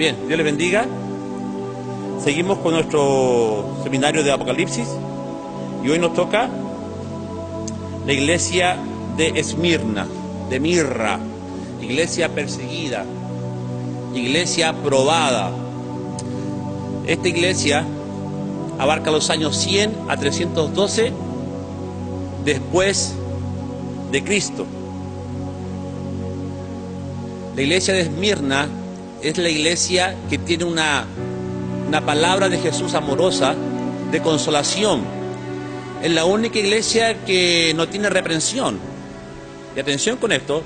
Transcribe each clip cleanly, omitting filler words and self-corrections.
Bien, Dios les bendiga. Seguimos con nuestro seminario de Apocalipsis y hoy nos toca la iglesia de Esmirna, de Mirra, iglesia perseguida, iglesia probada. Esta iglesia abarca los años 100 a 312 después de Cristo. La iglesia de Esmirna es la iglesia que tiene una palabra de Jesús amorosa, de consolación. Es la única iglesia que no tiene reprensión. Y atención con esto,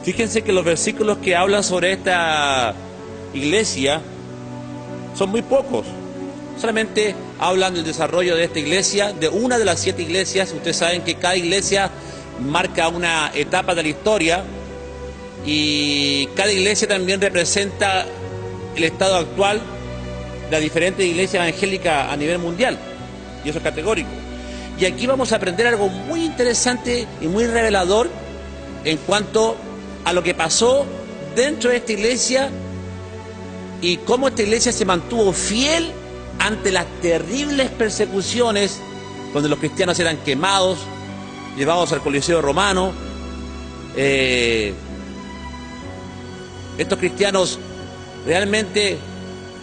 fíjense que los versículos que hablan sobre esta iglesia son muy pocos. Solamente hablan del desarrollo de esta iglesia, de una de las 7 iglesias. Ustedes saben que cada iglesia marca una etapa de la historia y cada iglesia también representa el estado actual de las diferentes iglesias evangélicas a nivel mundial, y eso es categórico. Y aquí vamos a aprender algo muy interesante y muy revelador en cuanto a lo que pasó dentro de esta iglesia y cómo esta iglesia se mantuvo fiel ante las terribles persecuciones donde los cristianos eran quemados, llevados al Coliseo romano. Estos cristianos realmente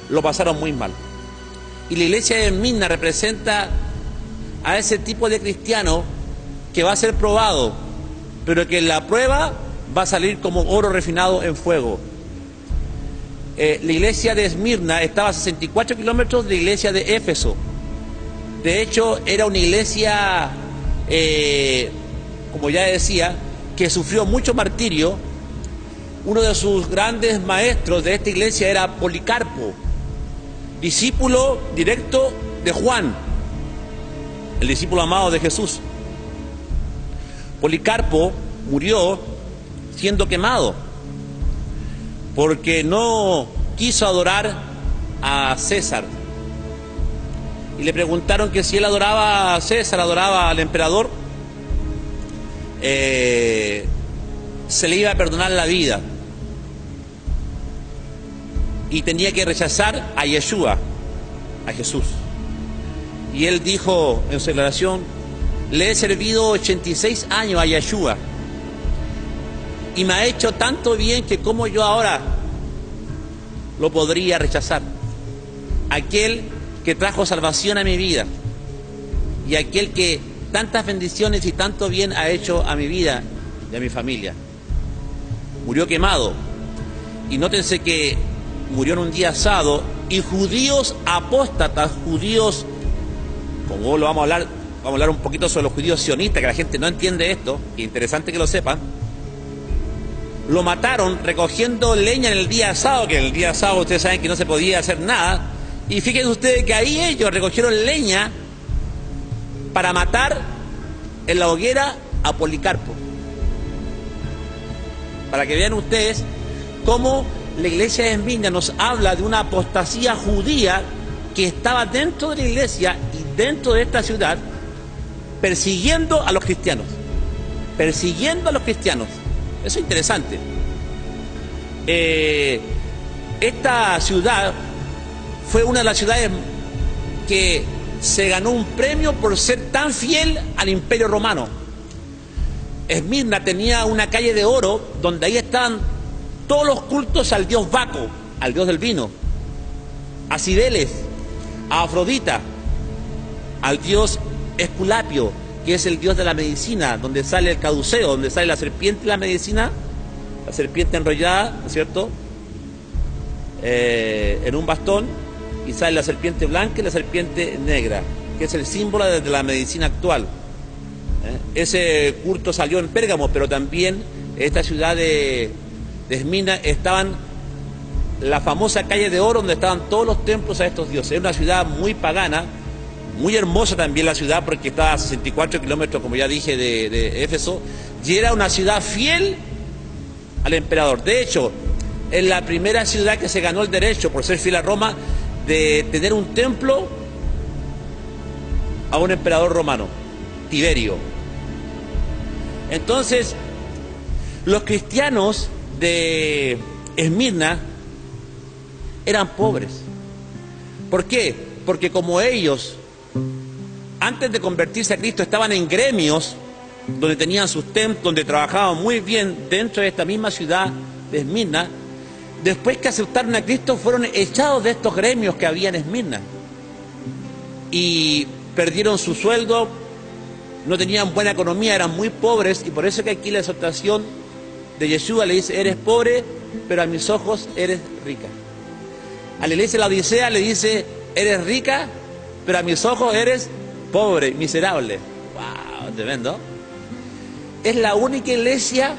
lo pasaron muy mal. Y la iglesia de Esmirna representa a ese tipo de cristiano que va a ser probado, pero que en la prueba va a salir como oro refinado en fuego. La iglesia de Esmirna estaba a 64 kilómetros de la iglesia de Éfeso. De hecho, era una iglesia, como ya decía, que sufrió mucho martirio. Uno de sus grandes maestros de esta iglesia era Policarpo, discípulo directo de Juan, el discípulo amado de Jesús. Policarpo murió siendo quemado porque no quiso adorar a César. Y le preguntaron que si él adoraba a César, adoraba al emperador, se le iba a perdonar la vida. Y tenía que rechazar a Yeshua, a Jesús. Y él dijo en su declaración: le he servido 86 años a Yeshua y me ha hecho tanto bien que como yo ahora lo podría rechazar. Aquel que trajo salvación a mi vida y aquel que tantas bendiciones y tanto bien ha hecho a mi vida y a mi familia. Murió quemado. Y nótense que murió en un día sábado, y judíos apóstatas, judíos, como lo vamos a hablar un poquito sobre los judíos sionistas, que la gente no entiende esto, y interesante que lo sepan, lo mataron recogiendo leña en el día sábado, que en el día sábado ustedes saben que no se podía hacer nada, y fíjense ustedes que ahí ellos recogieron leña para matar en la hoguera a Policarpo. Para que vean ustedes cómo la iglesia de Esmirna nos habla de una apostasía judía que estaba dentro de la iglesia y dentro de esta ciudad, persiguiendo a los cristianos. Persiguiendo a los cristianos. Eso es interesante. Esta ciudad fue una de las ciudades que se ganó un premio por ser tan fiel al Imperio Romano. Esmirna tenía una calle de oro donde ahí estaban todos los cultos al dios Baco, al dios del vino, a Cibeles, a Afrodita, al dios Esculapio, que es el dios de la medicina, donde sale el caduceo, donde sale la serpiente de la medicina, la serpiente enrollada, ¿no es cierto?, en un bastón, y sale la serpiente blanca y la serpiente negra, que es el símbolo de la medicina actual. Ese culto salió en Pérgamo, pero también esta ciudad de Esmirna estaban la famosa calle de oro donde estaban todos los templos a estos dioses. Era una ciudad muy pagana, muy hermosa también la ciudad porque estaba a 64 kilómetros, como ya dije, de Éfeso, y era una ciudad fiel al emperador. De hecho, es la primera ciudad que se ganó el derecho, por ser fiel a Roma, de tener un templo a un emperador romano, Tiberio. Entonces, los cristianos de Esmirna eran pobres. ¿Por qué? Porque como ellos, antes de convertirse a Cristo, estaban en gremios donde tenían sus templos, donde trabajaban muy bien dentro de esta misma ciudad de Esmirna, después que aceptaron a Cristo fueron echados de estos gremios que había en Esmirna y perdieron su sueldo, no tenían buena economía, eran muy pobres, y por eso que aquí la exhortación de Yeshua le dice: eres pobre, pero a mis ojos eres rica. A la iglesia de la Odisea le dice: eres rica, pero a mis ojos eres pobre, miserable. ¡Wow! Tremendo. Es la única iglesia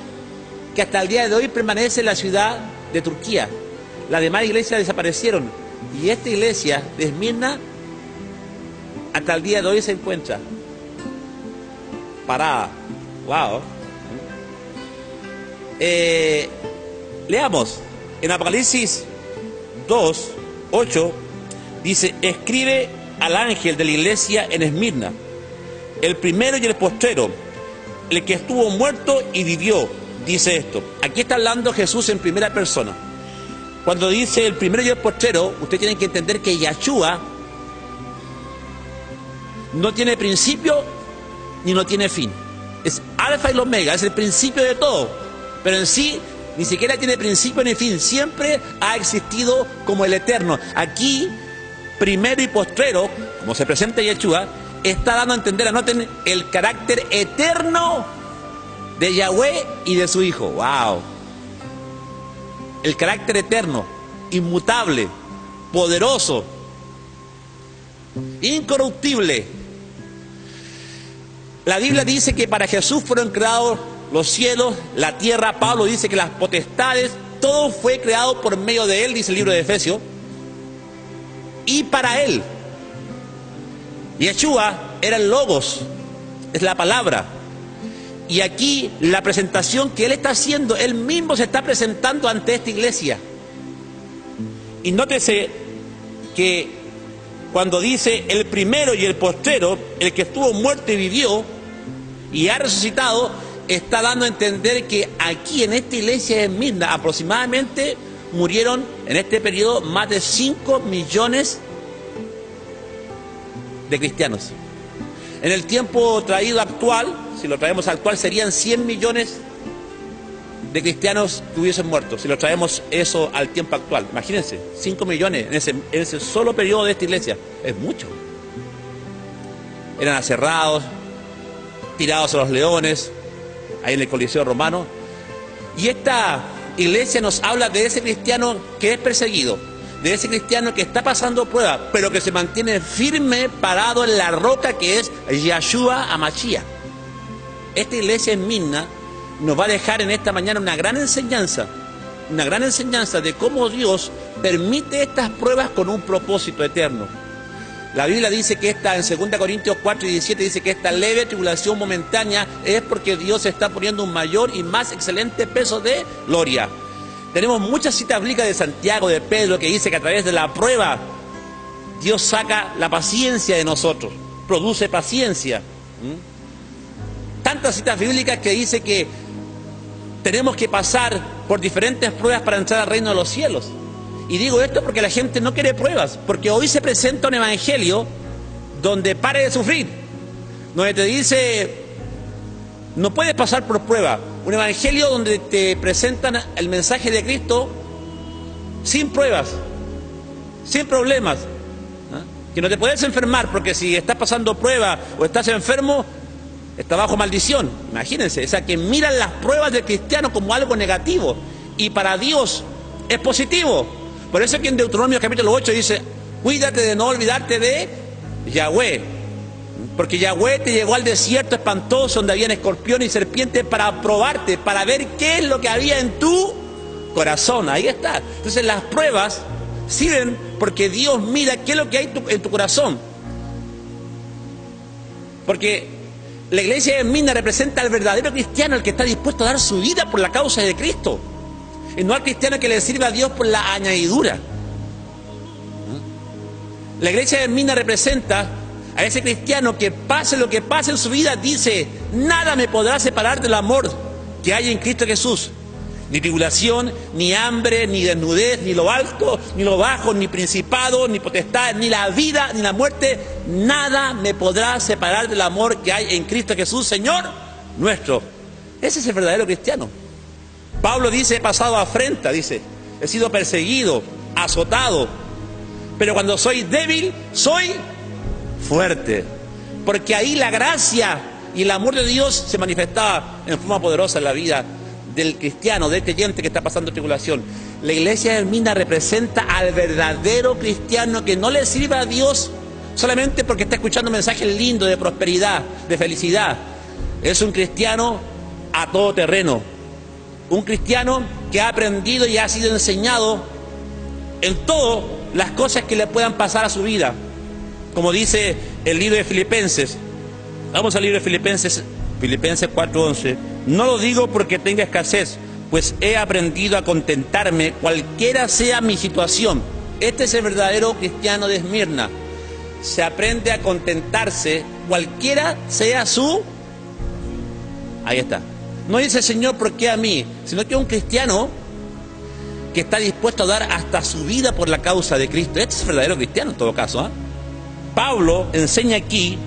que hasta el día de hoy permanece en la ciudad de Turquía. Las demás iglesias desaparecieron, y esta iglesia de Esmirna hasta el día de hoy se encuentra parada. ¡Wow! Leamos en Apocalipsis 2:8, dice: escribe al ángel de la iglesia en Esmirna, el primero y el postrero, el que estuvo muerto y vivió, dice esto. Aquí está hablando Jesús en primera persona. Cuando dice el primero y el postrero, usted tiene que entender que Yeshua no tiene principio ni no tiene fin. Es alfa y omega, es el principio de todo, pero en sí ni siquiera tiene principio ni fin, siempre ha existido como el eterno. Aquí, primero y postrero, como se presenta Yeshua, está dando a entender, anoten, el carácter eterno de Yahweh y de su Hijo. ¡Wow! El carácter eterno, inmutable, poderoso, incorruptible. La Biblia dice que para Jesús fueron creados los cielos, la tierra. Pablo dice que las potestades, todo fue creado por medio de Él, dice el libro de Efesios, y para Él. Yeshua era el Logos, es la palabra. Y aquí la presentación que Él está haciendo, Él mismo se está presentando ante esta iglesia. Y nótese que cuando dice el primero y el postrero, el que estuvo muerto y vivió y ha resucitado, está dando a entender que aquí en esta iglesia de Esmirna aproximadamente murieron en este periodo más de 5 millones de cristianos. En el tiempo traído actual, si lo traemos actual, serían 100 millones de cristianos que hubiesen muerto. Si lo traemos eso al tiempo actual, imagínense, 5 millones en ese solo periodo de esta iglesia. Es mucho. Eran aserrados, tirados a los leones, ahí en el Coliseo Romano. Y esta iglesia nos habla de ese cristiano que es perseguido, de ese cristiano que está pasando pruebas, pero que se mantiene firme, parado en la roca que es Yeshua HaMashiach. Esta iglesia en Esmirna nos va a dejar en esta mañana una gran enseñanza de cómo Dios permite estas pruebas con un propósito eterno. La Biblia dice que esta, en 2 Corintios 4:17, dice que esta leve tribulación momentánea es porque Dios está poniendo un mayor y más excelente peso de gloria. Tenemos muchas citas bíblicas de Santiago, de Pedro, que dice que a través de la prueba Dios saca la paciencia de nosotros, produce paciencia. Tantas citas bíblicas que dice que tenemos que pasar por diferentes pruebas para entrar al reino de los cielos. Y digo esto porque la gente no quiere pruebas, porque hoy se presenta un evangelio donde pare de sufrir, donde te dice no puedes pasar por prueba. Un evangelio donde te presentan el mensaje de Cristo sin pruebas, sin problemas, que no te puedes enfermar, porque si estás pasando prueba o estás enfermo, está bajo maldición. Imagínense, o sea, que miran las pruebas del cristiano como algo negativo, y para Dios es positivo. Por eso que en Deuteronomio capítulo 8 dice: cuídate de no olvidarte de Yahweh, porque Yahweh te llevó al desierto espantoso donde habían escorpiones y serpientes para probarte, para ver qué es lo que había en tu corazón. Ahí está. Entonces las pruebas sirven porque Dios mira qué es lo que hay en tu corazón. Porque la iglesia de Esmirna representa al verdadero cristiano, el que está dispuesto a dar su vida por la causa de Cristo, y no al cristiano que le sirve a Dios por la añadidura. La iglesia de Esmirna representa a ese cristiano que pase lo que pase en su vida, dice: nada me podrá separar del amor que hay en Cristo Jesús. Ni tribulación, ni hambre, ni desnudez, ni lo alto, ni lo bajo, ni principado, ni potestad, ni la vida, ni la muerte. Nada me podrá separar del amor que hay en Cristo Jesús, Señor nuestro. Ese es el verdadero cristiano. Pablo dice, he pasado afrenta, dice, he sido perseguido, azotado, pero cuando soy débil, soy fuerte. Porque ahí la gracia y el amor de Dios se manifestaba en forma poderosa en la vida del cristiano, del creyente que está pasando tribulación. La iglesia de Esmirna representa al verdadero cristiano que no le sirve a Dios solamente porque está escuchando mensajes lindos de prosperidad, de felicidad. Es un cristiano a todo terreno. Un cristiano que ha aprendido y ha sido enseñado en todas las cosas que le puedan pasar a su vida. Como dice el libro de Filipenses. Vamos al libro de Filipenses 4:11. No lo digo porque tenga escasez, pues he aprendido a contentarme cualquiera sea mi situación. Este es el verdadero cristiano de Esmirna. Se aprende a contentarse cualquiera sea su... Ahí está. No dice, Señor, ¿por qué a mí? Sino que es un cristiano que está dispuesto a dar hasta su vida por la causa de Cristo. Este es el verdadero cristiano en todo caso, ¿eh? Pablo enseña aquí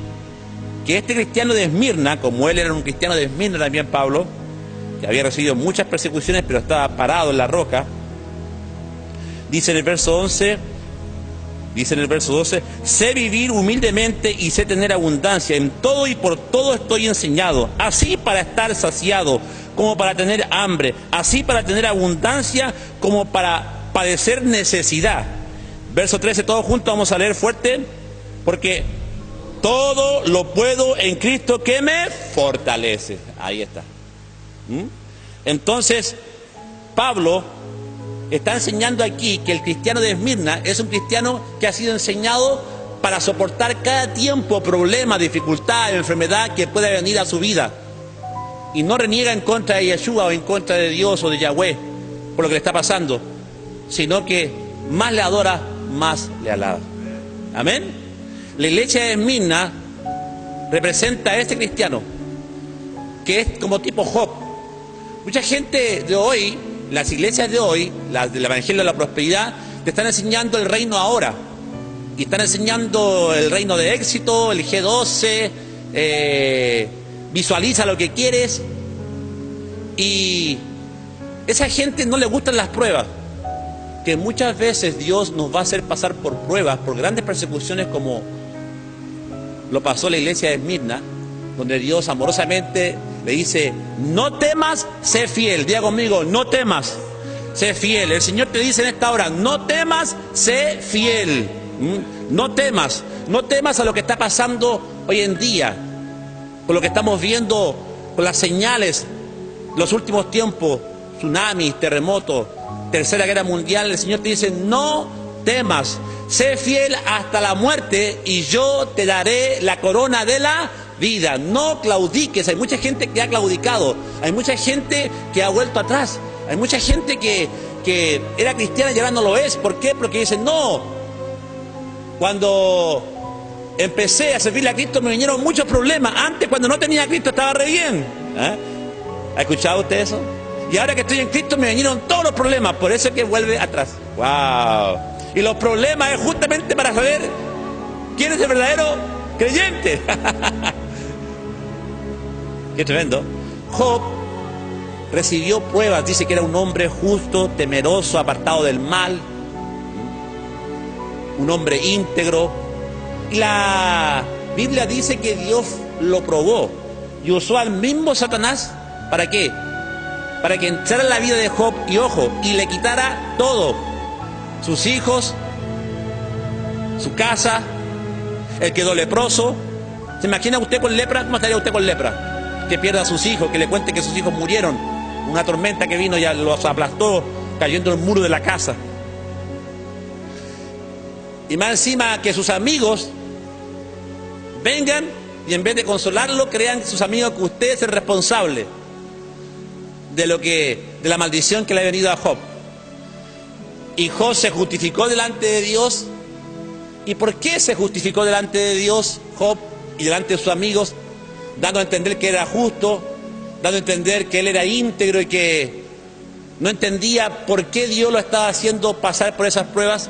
que este cristiano de Esmirna, como él era un cristiano de Esmirna también, Pablo, que había recibido muchas persecuciones pero estaba parado en la roca, dice en el verso 11, dice en el verso 12, sé vivir humildemente y sé tener abundancia, en todo y por todo estoy enseñado, así para estar saciado como para tener hambre, así para tener abundancia como para padecer necesidad. Verso 13, todos juntos vamos a leer fuerte, porque todo lo puedo en Cristo que me fortalece. Ahí está. Entonces, Pablo está enseñando aquí que el cristiano de Esmirna es un cristiano que ha sido enseñado para soportar cada tiempo problema, dificultad, enfermedad que pueda venir a su vida. Y no reniega en contra de Yeshua o en contra de Dios o de Yahweh por lo que le está pasando, sino que más le adora, más le alaba. Amén. La iglesia de Esmirna representa a este cristiano, que es como tipo Job. Mucha gente de hoy, las iglesias de hoy, las del Evangelio de la Prosperidad, te están enseñando el reino ahora. Y están enseñando el reino de éxito, el G12, visualiza lo que quieres. Y esa gente no le gustan las pruebas. Que muchas veces Dios nos va a hacer pasar por pruebas, por grandes persecuciones como lo pasó la iglesia de Esmirna, donde Dios amorosamente le dice, no temas, sé fiel. Diga conmigo, no temas, sé fiel. El Señor te dice en esta hora, no temas, sé fiel. No temas a lo que está pasando hoy en día, con lo que estamos viendo, con las señales, los últimos tiempos, tsunamis, terremotos, tercera guerra mundial. El Señor te dice, no temas, sé fiel hasta la muerte y yo te daré la corona de la vida. No claudiques. Hay mucha gente que ha claudicado, hay mucha gente que ha vuelto atrás, hay mucha gente que era cristiana y ahora no lo es. ¿Por qué? Porque dicen, no, cuando empecé a servirle a Cristo me vinieron muchos problemas. Antes, cuando no tenía a Cristo, estaba re bien. ¿Ha escuchado usted eso? Y ahora que estoy en Cristo me vinieron todos los problemas. Por eso es que vuelve atrás. ¡Wow! Y los problemas es justamente para saber quién es el verdadero creyente. Qué tremendo. Job recibió pruebas. Dice que era un hombre justo, temeroso, apartado del mal, un hombre íntegro. Y la Biblia dice que Dios lo probó y usó al mismo Satanás. ¿Para qué? Para que entrara en la vida de Job y, ojo, y le quitara todo. Sus hijos, su casa. Él quedó leproso. ¿Se imagina usted con lepra? ¿Cómo estaría usted con lepra? Que pierda a sus hijos, que le cuente que sus hijos murieron. Una tormenta que vino y los aplastó, cayendo en el muro de la casa. Y más encima que sus amigos vengan y en vez de consolarlo, crean sus amigos que usted es el responsable de la maldición que le ha venido a Job. Y Job se justificó delante de Dios. ¿Y por qué se justificó delante de Dios Job y delante de sus amigos? Dando a entender que era justo, dando a entender que él era íntegro y que no entendía por qué Dios lo estaba haciendo pasar por esas pruebas.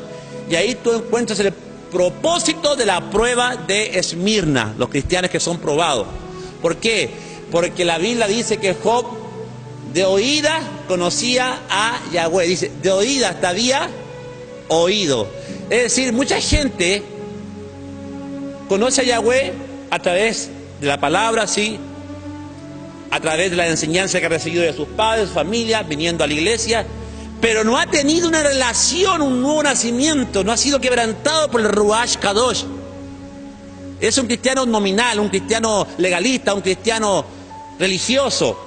Y ahí tú encuentras el propósito de la prueba de Esmirna, los cristianos que son probados. ¿Por qué? Porque la Biblia dice que Job de oída conocía a Yahweh. Dice, de oída hasta había oído. Es decir, mucha gente conoce a Yahweh a través de la palabra, sí, a través de la enseñanza que ha recibido de sus padres, su familia, viniendo a la iglesia, pero no ha tenido una relación, un nuevo nacimiento, no ha sido quebrantado por el Ruach Kadosh. Es un cristiano nominal, un cristiano legalista, un cristiano religioso,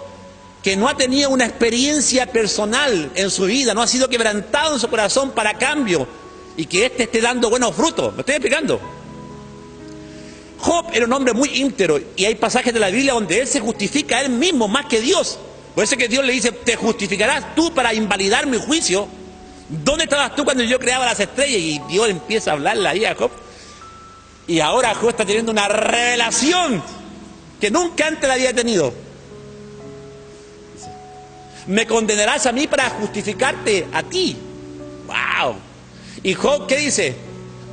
que no ha tenido una experiencia personal en su vida, no ha sido quebrantado en su corazón para cambio, y que éste esté dando buenos frutos. ¿Me estoy explicando? Job era un hombre muy íntegro, y hay pasajes de la Biblia donde él se justifica a él mismo más que Dios. Por eso es que Dios le dice, te justificarás tú para invalidar mi juicio. ¿Dónde estabas tú cuando yo creaba las estrellas? Y Dios empieza a hablarle ahí a Job. Y ahora Job está teniendo una revelación que nunca antes la había tenido. Me condenarás a mí para justificarte a ti. ¡Wow! ¿Y Job qué dice?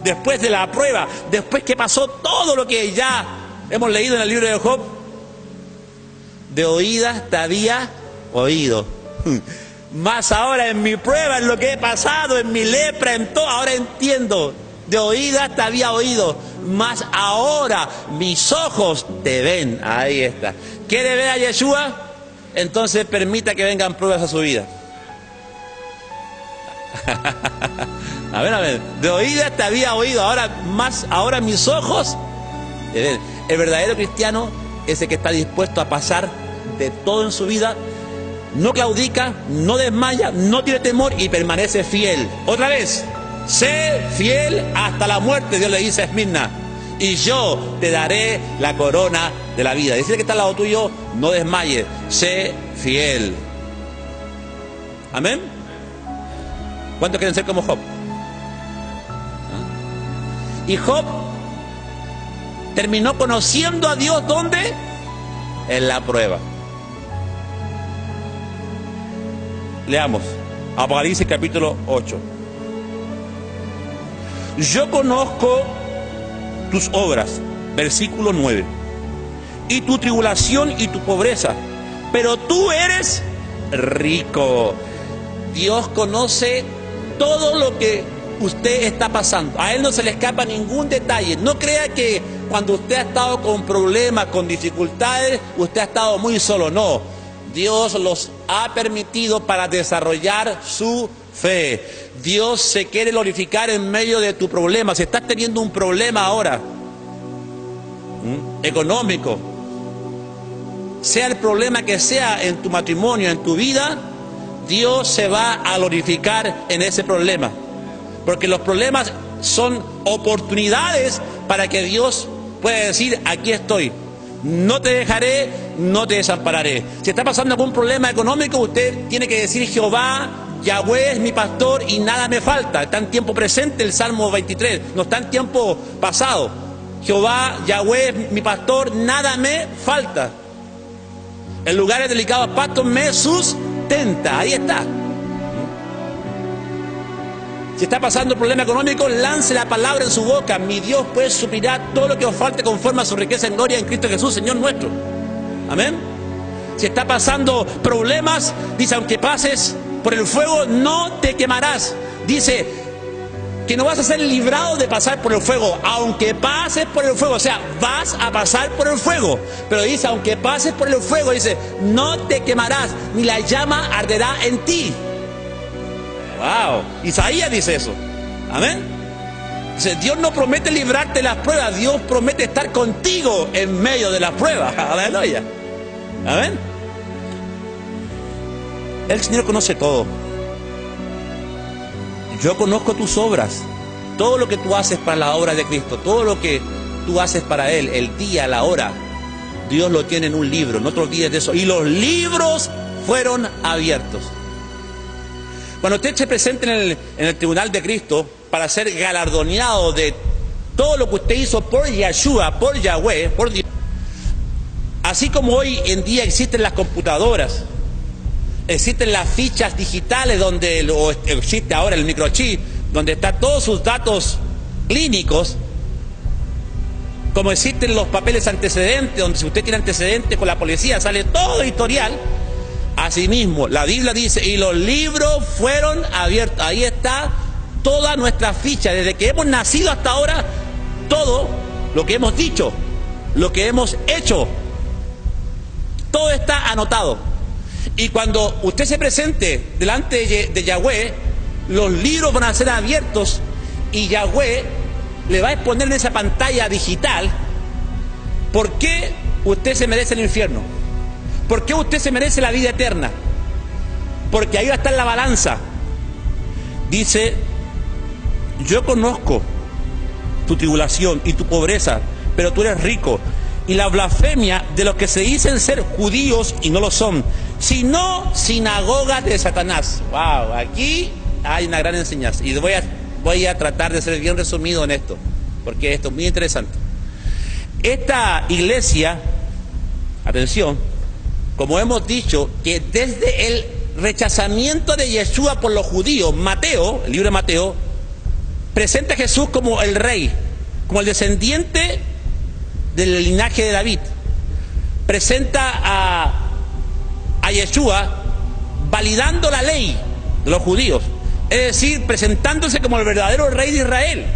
Después de la prueba, después que pasó todo lo que ya hemos leído en el libro de Job, de oídas te había oído. Más ahora en mi prueba, en lo que he pasado, en mi lepra, en todo, ahora entiendo. De oídas te había oído, más ahora mis ojos te ven. Ahí está. ¿Quiere ver a Yeshua? Entonces permita que vengan pruebas a su vida. A ver, de oídas te había oído, ahora mis ojos te ven. El verdadero cristiano es el que está dispuesto a pasar de todo en su vida, no claudica, no desmaya, no tiene temor y permanece fiel. Otra vez, sé fiel hasta la muerte, Dios le dice a Esmirna, y yo te daré la corona de la vida. Dice que está al lado tuyo, no desmayes, sé fiel. Amén. ¿Cuántos quieren ser como Job? Y Job terminó conociendo a Dios, ¿dónde? En la prueba. Leamos Apocalipsis capítulo 8. Yo conozco tus obras, versículo 9, y tu tribulación y tu pobreza, pero tú eres rico. Dios conoce todo lo que usted está pasando. A Él no se le escapa ningún detalle. No crea que cuando usted ha estado con problemas, con dificultades, usted ha estado muy solo. No, Dios los ha permitido para desarrollar su fe. Dios se quiere glorificar en medio de tu problema. Si estás teniendo un problema ahora, económico, sea el problema que sea en tu matrimonio, en tu vida, Dios se va a glorificar en ese problema. Porque los problemas son oportunidades para que Dios pueda decir, aquí estoy, no te dejaré, no te desampararé. Si está pasando algún problema económico, usted tiene que decir, Jehová, Yahweh es mi pastor y nada me falta. Está en tiempo presente el Salmo 23, no está en tiempo pasado. Jehová, Yahweh es mi pastor, nada me falta. En lugares delicados pastos me sustenta. Ahí está. Si está pasando un problema económico, lance la palabra en su boca. Mi Dios pues suplirá todo lo que os falte conforme a su riqueza en gloria en Cristo Jesús, Señor nuestro. Amén. Si está pasando problemas, dice, aunque pases por el fuego, no te quemarás. Dice que no vas a ser librado de pasar por el fuego, aunque pases por el fuego. O sea, vas a pasar por el fuego. Pero dice, aunque pases por el fuego, dice, no te quemarás, ni la llama arderá en ti. Wow, Isaías dice eso. Amén. Dice, Dios no promete librarte de las pruebas, Dios promete estar contigo en medio de las pruebas. Aleluya. Amén. El Señor conoce todo. Yo conozco tus obras, todo lo que tú haces para la obra de Cristo, todo lo que tú haces para Él, el día, la hora, Dios lo tiene en un libro, no te olvides de eso. Y los libros fueron abiertos. Cuando usted se presente en el tribunal de Cristo para ser galardoneado de todo lo que usted hizo por Yeshua, por Yahweh, por Dios, así como hoy en día existen las computadoras existen las fichas digitales donde o existe ahora el microchip, donde están todos sus datos clínicos, como existen los papeles antecedentes, donde si usted tiene antecedentes con la policía sale todo historial. Asimismo, la Biblia dice, y los libros fueron abiertos. Ahí está toda nuestra ficha, desde que hemos nacido hasta ahora, todo lo que hemos dicho, lo que hemos hecho, todo está anotado. Y cuando usted se presente delante de Yahweh, los libros van a ser abiertos y Yahweh le va a exponer en esa pantalla digital por qué usted se merece el infierno, por qué usted se merece la vida eterna, porque ahí va a estar la balanza. Dice, yo conozco tu tribulación y tu pobreza, pero tú eres rico, y la blasfemia de los que se dicen ser judíos y no lo son, sino sinagoga de Satanás. Wow, aquí hay una gran enseñanza, y voy a tratar de ser bien resumido en esto, porque esto es muy interesante. Esta iglesia, atención, como hemos dicho, que desde el rechazamiento de Yeshua por los judíos, Mateo, el libro de Mateo, presenta a Jesús como el rey, como el descendiente del linaje de David. Presenta a Yeshua validando la ley de los judíos, es decir, presentándose como el verdadero rey de Israel.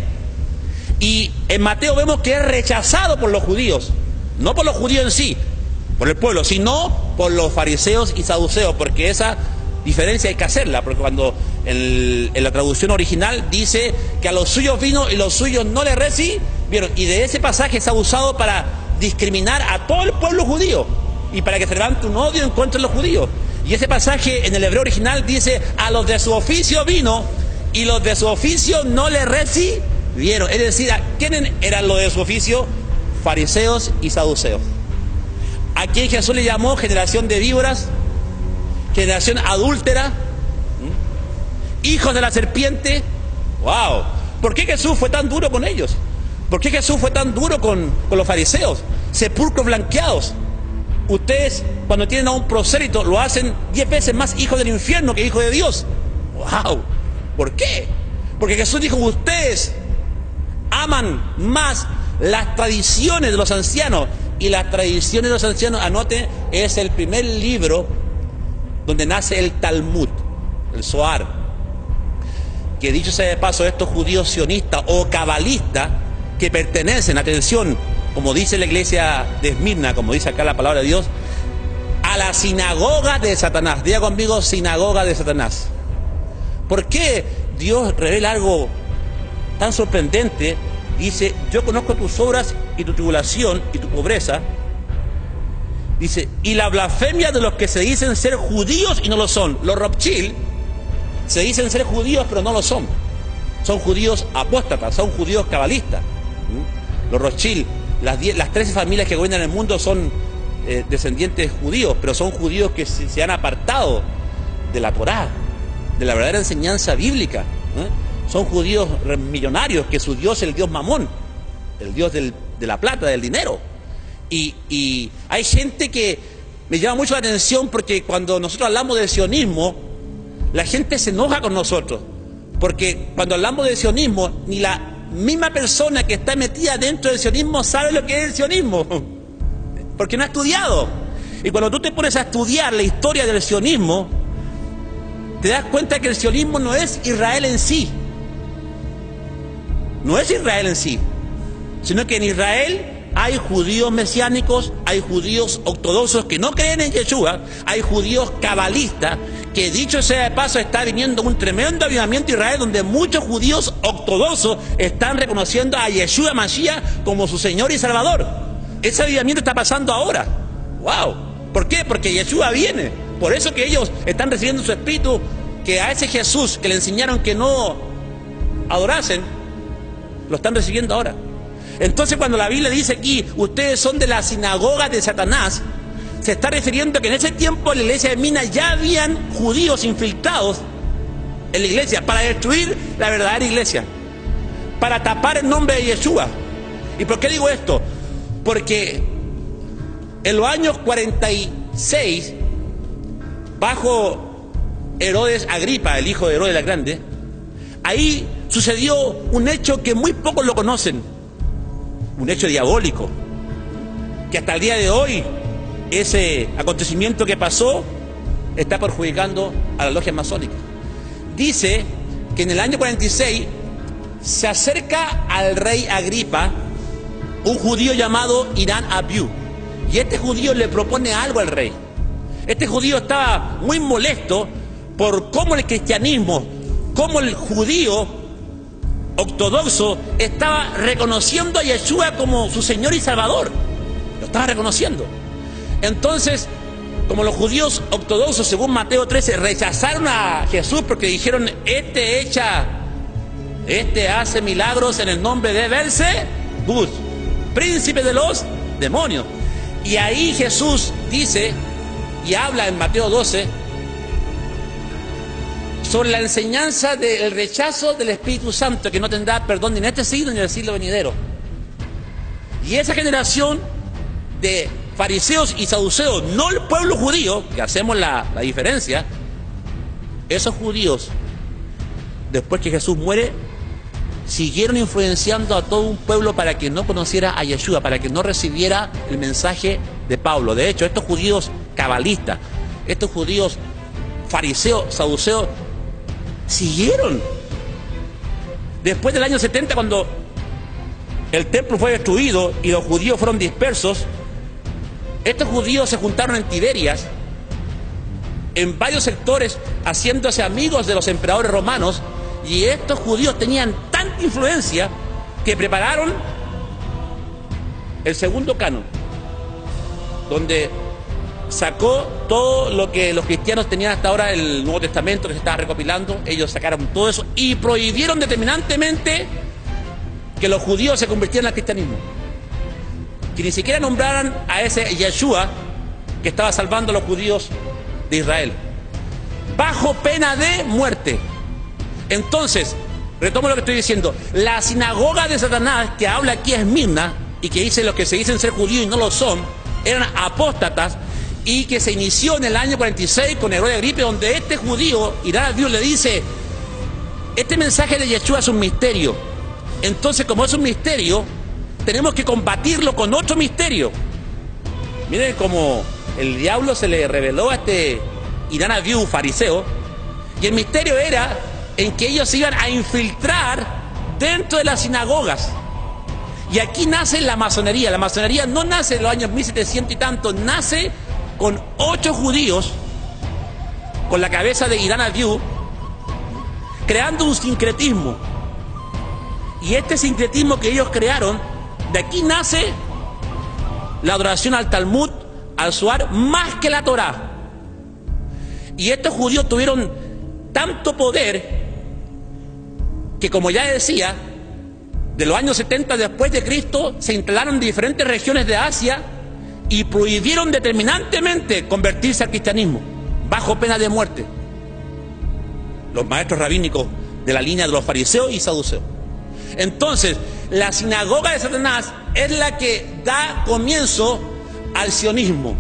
Y en Mateo vemos que es rechazado por los judíos, no por los judíos en sí, por el pueblo, sino por los fariseos y saduceos, porque esa diferencia hay que hacerla, porque cuando en la traducción original dice que a los suyos vino y los suyos no le recibieron, y de ese pasaje se ha usado para discriminar a todo el pueblo judío y para que se levante un odio en contra de los judíos. Y ese pasaje en el hebreo original dice, a los de su oficio vino y los de su oficio no le recibieron. Es decir, ¿a quiénes eran los de su oficio? Fariseos y saduceos. ¿A quién Jesús le llamó generación de víboras? Generación adúltera, hijos de la serpiente. ¡Wow! ¿Por qué Jesús fue tan duro con ellos? ¿Por qué Jesús fue tan duro con los fariseos? Sepulcros blanqueados. Ustedes, cuando tienen a un prosélito, lo hacen 10 veces más hijo del infierno que hijo de Dios. ¡Wow! ¿Por qué? Porque Jesús dijo, ustedes aman más las tradiciones de los ancianos. Y las tradiciones de los ancianos, anoten, es el primer libro donde nace el Talmud, el Zohar. Que dicho sea de paso, estos judíos sionistas o cabalistas que pertenecen, atención, como dice la iglesia de Esmirna, como dice acá la palabra de Dios, a la sinagoga de Satanás. Diga conmigo, sinagoga de Satanás. ¿Por qué Dios revela algo tan sorprendente? Dice, yo conozco tus obras y tu tribulación y tu pobreza. Dice, y la blasfemia de los que se dicen ser judíos y no lo son. Los Rothschild se dicen ser judíos pero no lo son. Son judíos apóstatas, son judíos cabalistas. Los Rothschild, las 13 familias que gobiernan el mundo son descendientes judíos, pero son judíos que se han apartado de la Torá, de la verdadera enseñanza bíblica. Son judíos millonarios, que su Dios es el Dios Mamón, el Dios de la plata, del dinero. Y hay gente que me llama mucho la atención, porque cuando nosotros hablamos del sionismo, la gente se enoja con nosotros, porque cuando hablamos del sionismo, ni la misma persona que está metida dentro del sionismo sabe lo que es el sionismo, porque no ha estudiado. Y cuando tú te pones a estudiar la historia del sionismo, te das cuenta que el sionismo no es Israel en sí. No es Israel en sí, sino que en Israel hay judíos mesiánicos, hay judíos ortodoxos que no creen en Yeshua, hay judíos cabalistas, que dicho sea de paso está viniendo un tremendo avivamiento en Israel, donde muchos judíos ortodoxos están reconociendo a Yeshua Mashiach como su Señor y Salvador. Ese avivamiento está pasando ahora. ¡Wow! ¿Por qué? Porque Yeshua viene. Por eso que ellos están recibiendo su espíritu, que a ese Jesús que le enseñaron que no adorasen, lo están recibiendo ahora. Entonces, cuando la Biblia dice aquí, ustedes son de la sinagoga de Satanás, se está refiriendo a que en ese tiempo en la iglesia de Esmirna ya habían judíos infiltrados en la iglesia para destruir la verdadera iglesia, para tapar el nombre de Yeshua. ¿Y por qué digo esto? Porque en los años 46 bajo Herodes Agripa, el hijo de Herodes el Grande, ahí sucedió un hecho que muy pocos lo conocen, un hecho diabólico, que hasta el día de hoy ese acontecimiento que pasó está perjudicando a las logias masónicas. Dice que en el año 46 se acerca al rey Agripa un judío llamado Irán Abiú, y este judío le propone algo al rey. Este judío estaba muy molesto por cómo el cristianismo, cómo el judío ortodoxo estaba reconociendo a Yeshua como su Señor y Salvador. Lo estaba reconociendo. Entonces, como los judíos ortodoxos, según Mateo 13, rechazaron a Jesús porque dijeron: este hace milagros en el nombre de Belzebú, príncipe de los demonios. Y ahí Jesús dice y habla en Mateo 12 sobre la enseñanza del rechazo del Espíritu Santo, que no tendrá perdón ni en este siglo ni en el siglo venidero. Y esa generación de fariseos y saduceos, no el pueblo judío, que hacemos la diferencia, esos judíos, después que Jesús muere, siguieron influenciando a todo un pueblo para que no conociera a Yeshua, para que no recibiera el mensaje de Pablo. De hecho, estos judíos cabalistas, estos judíos fariseos, saduceos, siguieron. Después del año 70, cuando el templo fue destruido y los judíos fueron dispersos, estos judíos se juntaron en Tiberias, en varios sectores, haciéndose amigos de los emperadores romanos, y estos judíos tenían tanta influencia que prepararon el segundo canon, donde sacó todo lo que los cristianos tenían hasta ahora, el Nuevo Testamento que se estaba recopilando. Ellos sacaron todo eso y prohibieron determinantemente que los judíos se convirtieran al cristianismo, que ni siquiera nombraran a ese Yeshua que estaba salvando a los judíos de Israel, bajo pena de muerte. Entonces, retomo lo que estoy diciendo: la sinagoga de Satanás, que habla aquí Esmirna, y que dice los que se dicen ser judíos y no lo son, eran apóstatas, y que se inició en el año 46 con Herodes Agripa, donde este judío, Irán Abiú, le dice: este mensaje de Yeshua es un misterio. Entonces, como es un misterio, tenemos que combatirlo con otro misterio. Miren cómo el diablo se le reveló a este Irán Abiú, fariseo, y el misterio era en que ellos se iban a infiltrar dentro de las sinagogas. Y aquí nace la masonería. La masonería no nace en los años 1700 y tanto, nace con 8 judíos, con la cabeza de Irán Abiú, creando un sincretismo. Y este sincretismo que ellos crearon, de aquí nace la adoración al Talmud, al Zohar, más que la Torá. Y estos judíos tuvieron tanto poder que, como ya decía, de los años 70 después de Cristo, se instalaron en diferentes regiones de Asia y prohibieron determinantemente convertirse al cristianismo, bajo pena de muerte. Los maestros rabínicos de la línea de los fariseos y saduceos. Entonces, la sinagoga de Satanás es la que da comienzo al sionismo.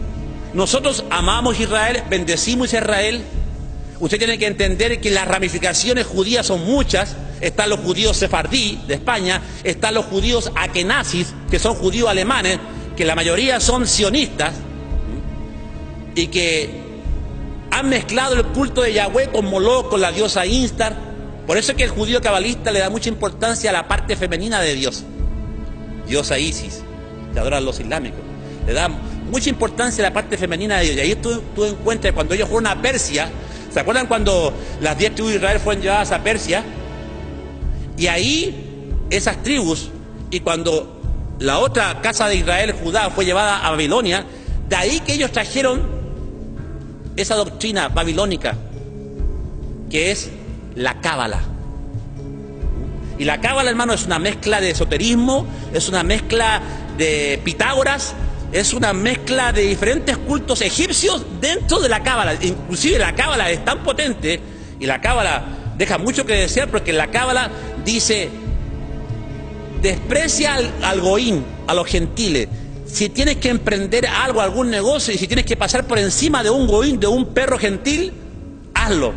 Nosotros amamos Israel, bendecimos a Israel. Usted tiene que entender que las ramificaciones judías son muchas. Están los judíos sefardí de España, están los judíos akenazis, que son judíos alemanes, que la mayoría son sionistas y que han mezclado el culto de Yahweh con Moloch, con la diosa Instar. Por eso es que el judío cabalista le da mucha importancia a la parte femenina de Dios, diosa Isis, que adoran los islámicos. Le da mucha importancia a la parte femenina de Dios. Y ahí tú encuentras, cuando ellos fueron a Persia, ¿se acuerdan cuando las 10 tribus de Israel fueron llevadas a Persia? Y ahí esas tribus, y cuando la otra casa de Israel, Judá, fue llevada a Babilonia, de ahí que ellos trajeron esa doctrina babilónica, que es la cábala. Y la cábala, hermano, es una mezcla de esoterismo, es una mezcla de Pitágoras, es una mezcla de diferentes cultos egipcios dentro de la cábala. Inclusive la cábala es tan potente, y la cábala deja mucho que desear, porque la cábala dice: desprecia al goín, a los gentiles, si tienes que emprender algo, algún negocio, y si tienes que pasar por encima de un goín, de un perro gentil, hazlo,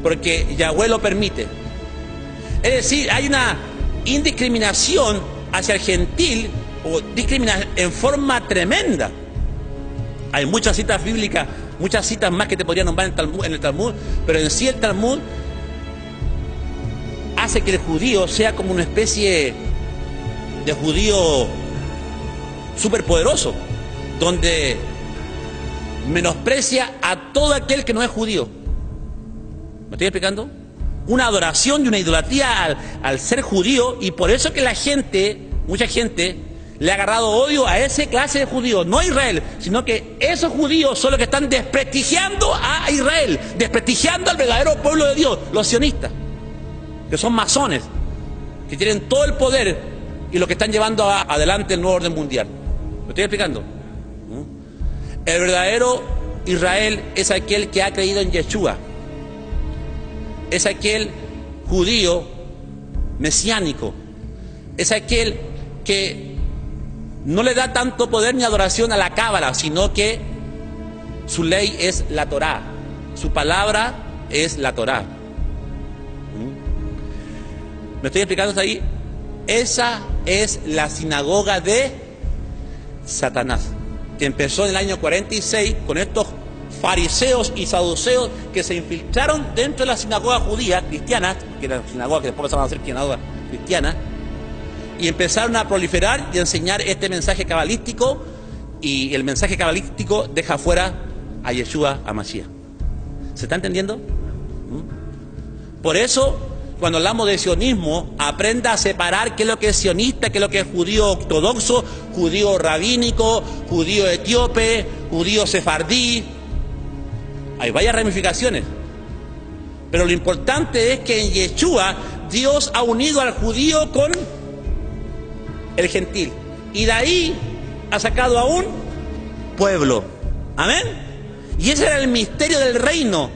porque Yahweh lo permite. Es decir, hay una indiscriminación hacia el gentil, o discriminación en forma tremenda. Hay muchas citas bíblicas, muchas citas más que te podría nombrar en el Talmud, pero en sí el Talmud hace que el judío sea como una especie de judío superpoderoso, donde menosprecia a todo aquel que no es judío. ¿Me estoy explicando? Una adoración y una idolatría al ser judío, y por eso que la gente, mucha gente, le ha agarrado odio a esa clase de judíos, no a Israel, sino que esos judíos son los que están desprestigiando a Israel, desprestigiando al verdadero pueblo de Dios, los sionistas, que son masones, que tienen todo el poder y los que están llevando adelante el nuevo orden mundial. ¿Me estoy explicando? El verdadero Israel es aquel que ha creído en Yeshua, es aquel judío mesiánico, es aquel que no le da tanto poder ni adoración a la cábala, sino que su ley es la Torá, su palabra es la Torá. ¿Me estoy explicando hasta ahí? Esa es la sinagoga de Satanás, que empezó en el año 46 con estos fariseos y saduceos que se infiltraron dentro de la sinagoga judía cristiana, que era la sinagoga que después se van a hacer sinagoga cristiana, y empezaron a proliferar y a enseñar este mensaje cabalístico, y el mensaje cabalístico deja fuera a Yeshua, a Mashiach. ¿Se está entendiendo? Por eso, cuando hablamos de sionismo, aprenda a separar qué es lo que es sionista, qué es lo que es judío ortodoxo, judío rabínico, judío etíope, judío sefardí. Hay varias ramificaciones. Pero lo importante es que en Yeshua Dios ha unido al judío con el gentil. Y de ahí ha sacado a un pueblo. Amén. Y ese era el misterio del reino.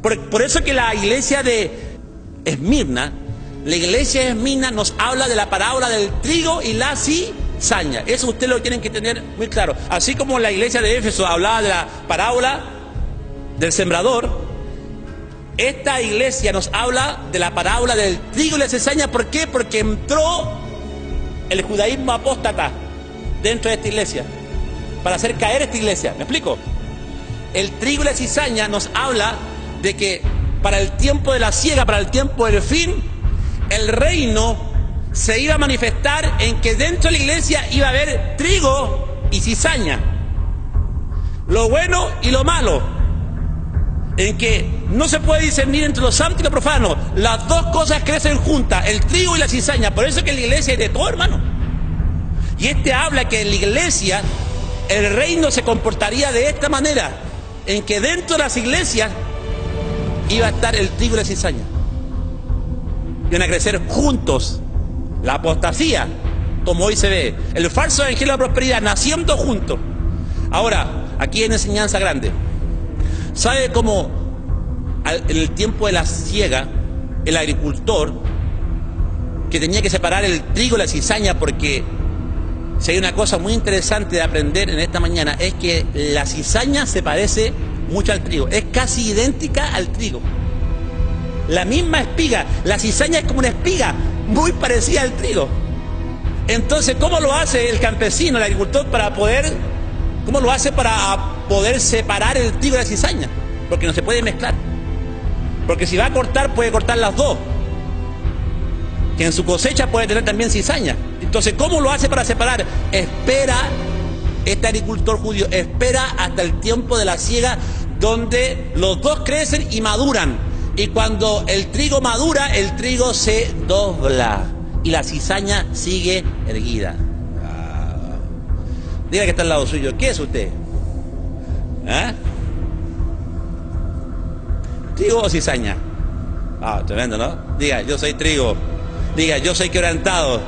Por eso que la iglesia de Esmirna, nos habla de la parábola del trigo y la cizaña. Eso ustedes lo tienen que tener muy claro. Así como la iglesia de Éfeso hablaba de la parábola del sembrador, esta iglesia nos habla de la parábola del trigo y la cizaña. ¿Por qué? Porque entró el judaísmo apóstata dentro de esta iglesia para hacer caer esta iglesia. ¿Me explico? El trigo y la cizaña nos habla de que para el tiempo de la siega, para el tiempo del fin, el reino se iba a manifestar en que dentro de la iglesia iba a haber trigo y cizaña, lo bueno y lo malo, en que no se puede discernir entre lo santo y lo profano. Las dos cosas crecen juntas, el trigo y la cizaña. Por eso que en la iglesia hay de todo, hermano. Y habla que en la iglesia el reino se comportaría de esta manera, en que dentro de las iglesias iba a estar el trigo y la cizaña. Iban a crecer juntos. La apostasía, como hoy se ve, el falso evangelio de la prosperidad, naciendo juntos. Ahora, aquí hay una enseñanza grande. ¿Sabe cómo en el tiempo de la siega, el agricultor, que tenía que separar el trigo y la cizaña, porque si hay una cosa muy interesante de aprender en esta mañana, es que la cizaña se parece mucho al trigo, es casi idéntica al trigo, la misma espiga. La cizaña es como una espiga muy parecida al trigo. Entonces, ¿cómo lo hace el campesino, el agricultor, cómo lo hace para poder separar el trigo de la cizaña? Porque no se puede mezclar, porque si va a cortar, puede cortar las dos, que en su cosecha puede tener también cizaña. Entonces, ¿cómo lo hace para separar? Este agricultor judío espera hasta el tiempo de la siega, donde los dos crecen y maduran. Y cuando el trigo madura, el trigo se dobla y la cizaña sigue erguida. Diga que está al lado suyo, ¿qué es usted? ¿Trigo o cizaña? Tremendo, ¿no? Diga, yo soy trigo. Diga, yo soy quebrantado.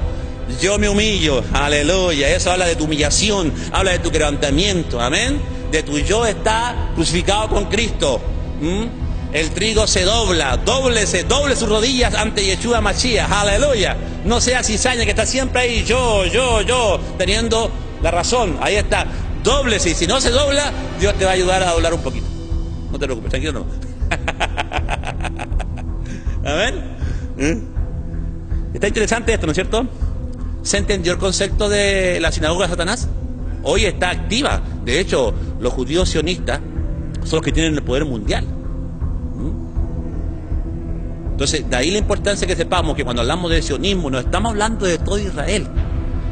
Yo me humillo, aleluya. Eso habla de tu humillación, habla de tu quebrantamiento, amén. De tu yo está crucificado con Cristo. El trigo se dobla, doble sus rodillas ante Yeshua Mashiach, aleluya. No sea cizaña que está siempre ahí, yo, teniendo la razón, ahí está. Dóblese, y si no se dobla, Dios te va a ayudar a doblar un poquito. No te preocupes, tranquilo no. Amén. Está interesante esto, ¿no es cierto? ¿Se entendió el concepto de la sinagoga de Satanás? Hoy está activa. De hecho, los judíos sionistas son los que tienen el poder mundial. Entonces, de ahí la importancia que sepamos que cuando hablamos de sionismo no estamos hablando de todo Israel.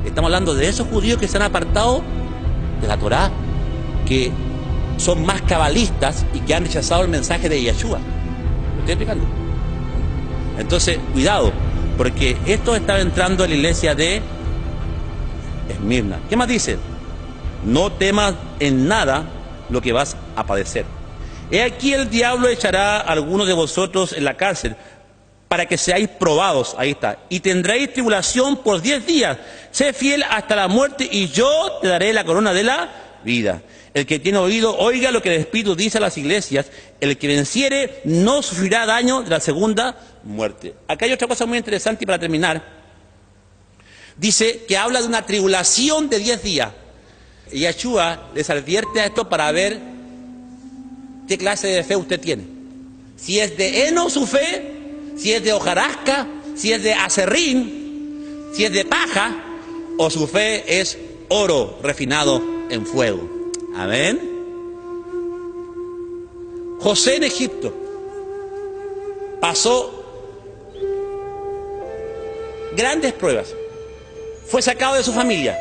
Estamos hablando de esos judíos que se han apartado de la Torá, que son más cabalistas y que han rechazado el mensaje de Yeshua. ¿Lo estoy explicando? Entonces, cuidado, porque esto estaba entrando en la iglesia de Esmirna. ¿Qué más dice? No temas en nada lo que vas a padecer. He aquí el diablo echará a algunos de vosotros en la cárcel para que seáis probados, ahí está, y tendréis tribulación por 10 días. Sé fiel hasta la muerte y yo te daré la corona de la vida. El que tiene oído, oiga lo que el Espíritu dice a las iglesias. El que venciere no sufrirá daño de la segunda muerte. Acá hay otra cosa muy interesante y para terminar. Dice que habla de una tribulación de 10 días. Y Yeshua les advierte a esto para ver qué clase de fe usted tiene. Si es de heno su fe, si es de hojarasca, si es de aserrín, si es de paja, o su fe es oro refinado en fuego. Amén. José en Egipto pasó grandes pruebas. Fue sacado de su familia.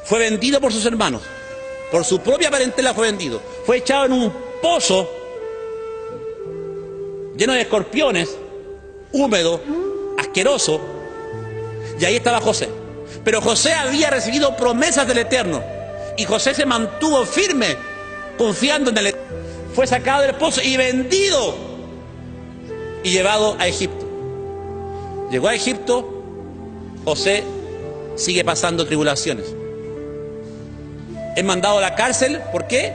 Fue vendido por sus hermanos. Por su propia parentela fue vendido. Fue echado en un pozo lleno de escorpiones, húmedo, asqueroso. Y ahí estaba José. Pero José había recibido promesas del Eterno. Y José se mantuvo firme, confiando en el Eterno. Fue sacado del pozo y vendido. Y llevado a Egipto. Llegó a Egipto. José sigue pasando tribulaciones. Es mandado a la cárcel. ¿Por qué?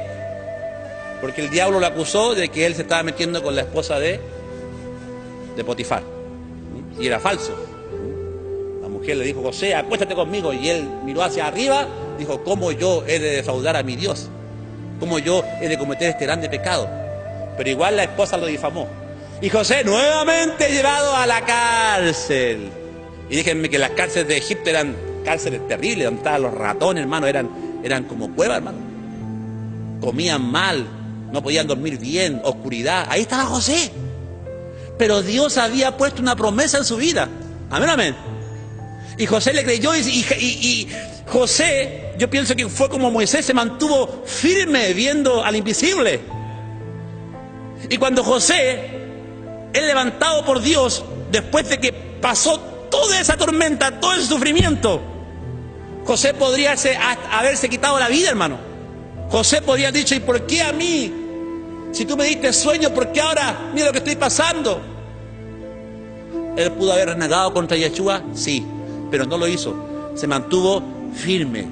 Porque el diablo lo acusó de que él se estaba metiendo con la esposa de Potifar. Y era falso. La mujer le dijo, José, acuéstate conmigo. Y él miró hacia arriba, dijo, ¿cómo yo he de defraudar a mi Dios? ¿Cómo yo he de cometer este grande pecado? Pero igual la esposa lo difamó. Y José nuevamente llevado a la cárcel. Y déjenme que las cárceles de Egipto eran cárceles terribles, donde estaban los ratones, hermano, eran como cuevas, hermano. Comían mal, no podían dormir bien, oscuridad. Ahí estaba José. Pero Dios había puesto una promesa en su vida. Amén, amén. Y José le creyó y José, yo pienso que fue como Moisés, se mantuvo firme viendo al invisible. Y cuando José es levantado por Dios, después de que pasó toda esa tormenta, todo ese sufrimiento, José podría haberse quitado la vida, hermano. José podría haber dicho, ¿y por qué a mí? Si tú me diste sueño, ¿por qué ahora mira lo que estoy pasando? Él pudo haber renegado contra Yeshua, sí, pero no lo hizo. Se mantuvo firme.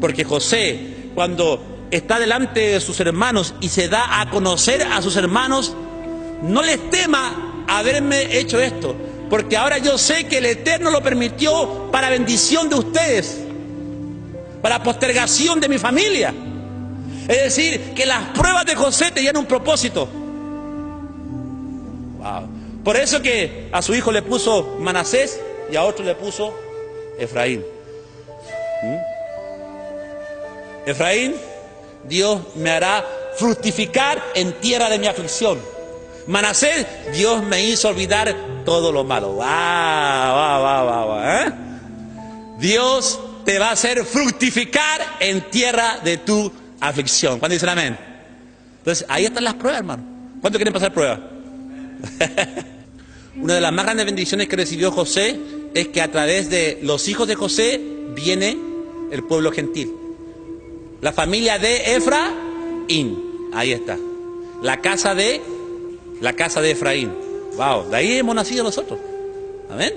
Porque José, cuando está delante de sus hermanos y se da a conocer a sus hermanos, no les tema haberme hecho esto, porque ahora yo sé que el Eterno lo permitió para bendición de ustedes, para postergación de mi familia. Es decir, que las pruebas de José tenían un propósito. Wow. Por eso que a su hijo le puso Manasés y a otro le puso Efraín. Efraín, Dios me hará fructificar en tierra de mi aflicción. Manasés, Dios me hizo olvidar todo lo malo. Dios te va a hacer fructificar en tierra de tu aflicción. ¿Cuándo dicen amén? Entonces, ahí están las pruebas, hermano. ¿Cuántos quieren pasar pruebas? Una de las más grandes bendiciones que recibió José es que a través de los hijos de José viene el pueblo gentil. La familia de Efraín. Ahí está. La casa de Efraín. Wow, de ahí hemos nacido nosotros. Amén.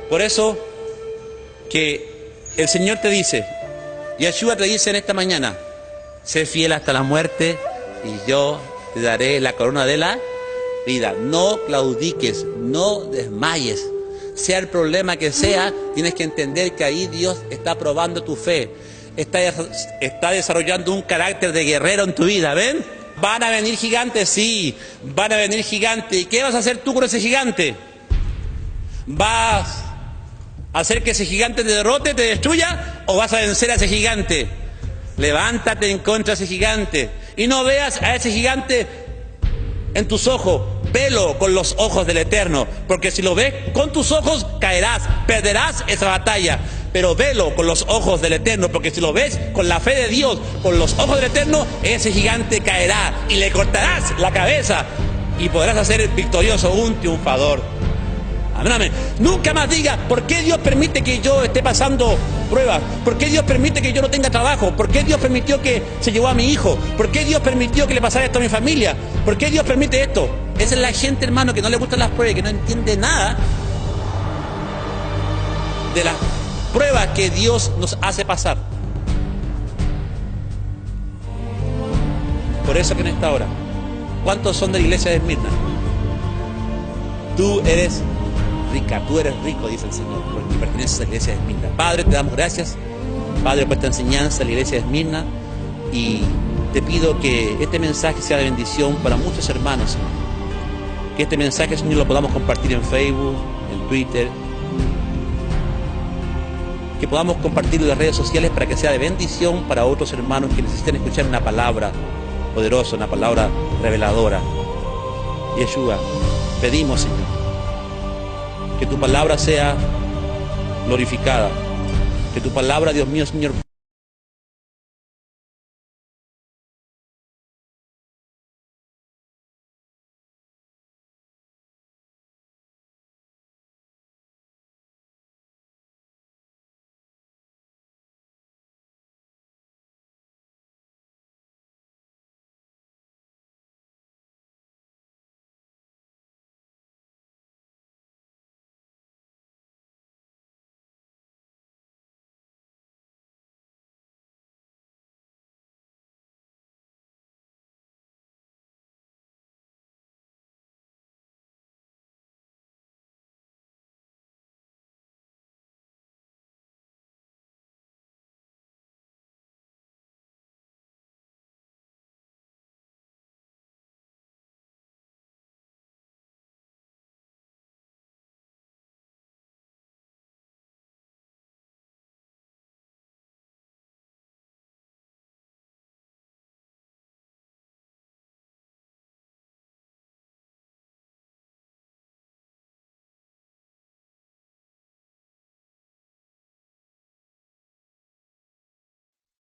Por eso que el Señor te dice, Yeshua te dice en esta mañana, sé fiel hasta la muerte y yo te daré la corona de la vida. No claudiques, no desmayes. sea el problema que sea, tienes que entender que ahí Dios está probando tu fe. Está desarrollando un carácter de guerrero en tu vida, ¿ven? ¿Van a venir gigantes? Sí, van a venir gigantes. ¿Y qué vas a hacer tú con ese gigante? ¿Vas a hacer que ese gigante te derrote, te destruya? ¿O vas a vencer a ese gigante? Levántate en contra de ese gigante. Y no veas a ese gigante en tus ojos. Velo con los ojos del Eterno. Porque si lo ves con tus ojos, caerás, perderás esa batalla. Pero velo con los ojos del Eterno, porque si lo ves con la fe de Dios, con los ojos del Eterno, ese gigante caerá y le cortarás la cabeza y podrás ser victorioso, un triunfador. Amén, amén. Nunca más diga, ¿por qué Dios permite que yo esté pasando pruebas? ¿Por qué Dios permite que yo no tenga trabajo? ¿Por qué Dios permitió que se llevó a mi hijo? ¿Por qué Dios permitió que le pasara esto a mi familia? ¿Por qué Dios permite esto? Esa es la gente, hermano, que no le gustan las pruebas y que no entiende nada de las pruebas que Dios nos hace pasar. Por eso que en esta hora, ¿cuántos son de la iglesia de Esmirna? Tú eres rica, tú eres rico, dice el Señor, porque perteneces a la iglesia de Esmirna. Padre, te damos gracias, Padre, por esta enseñanza de la iglesia de Esmirna, y te pido que este mensaje sea de bendición para muchos hermanos, Señor. Que este mensaje, Señor, lo podamos compartir en Facebook, en Twitter, que podamos compartirlo en las redes sociales para que sea de bendición para otros hermanos que necesiten escuchar una palabra poderosa, una palabra reveladora. Yeshua, pedimos, Señor, que tu palabra sea glorificada, que tu palabra, Dios mío, Señor,